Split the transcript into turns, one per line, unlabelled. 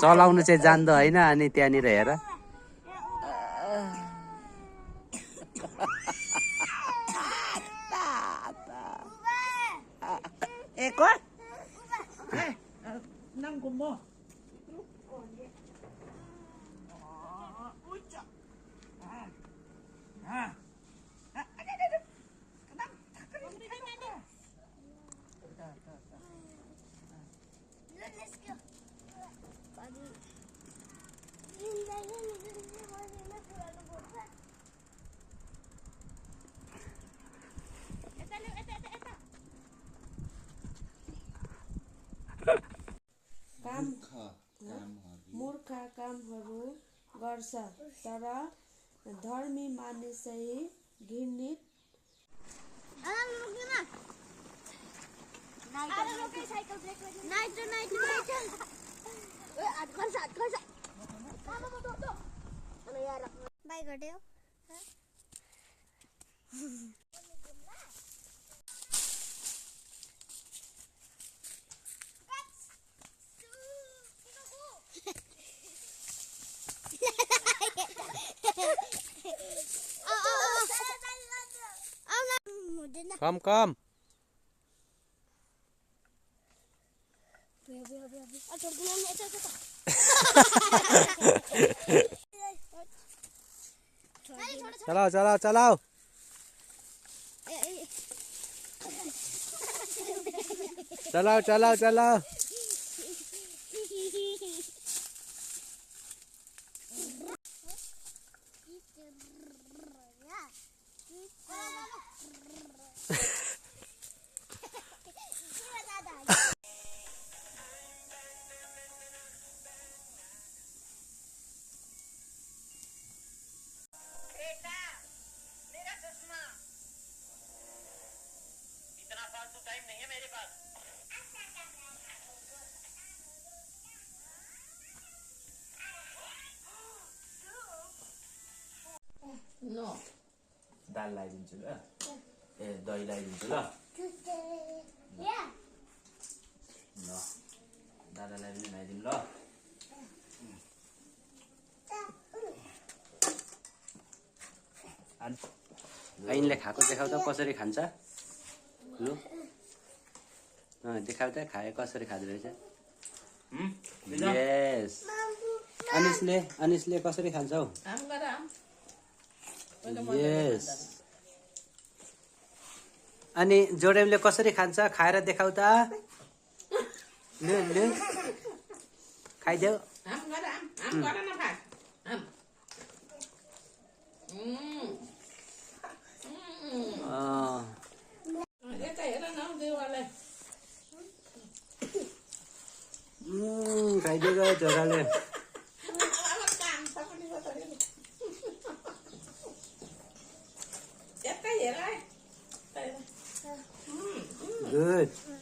चलाउनु चाहिँ जान्दो होइन अनि त्यहाँनिर हेर
मूर्ख कामहरू गर्छ तर धर्मी मानिस चाहिँ घृणित
कम चलाओ चलाओ चलाओ चलाओ चलाओ चलाओ दाल लगाइदिन्छु ल ए दही लगाइदिन्छु ल दादालाई पनि लगाइदिनु ल ऐनले खाएको देखाउ त कसरी खान्छ लु देखाउ त खाए कसरी खाँदो रहेछ यस अनिसले कसरी खान्छ हौ यस अनि जोडेमले कसरी खान्छ खाएर देखाउ त ले खाइदेऊ खाइदिएको छोराले good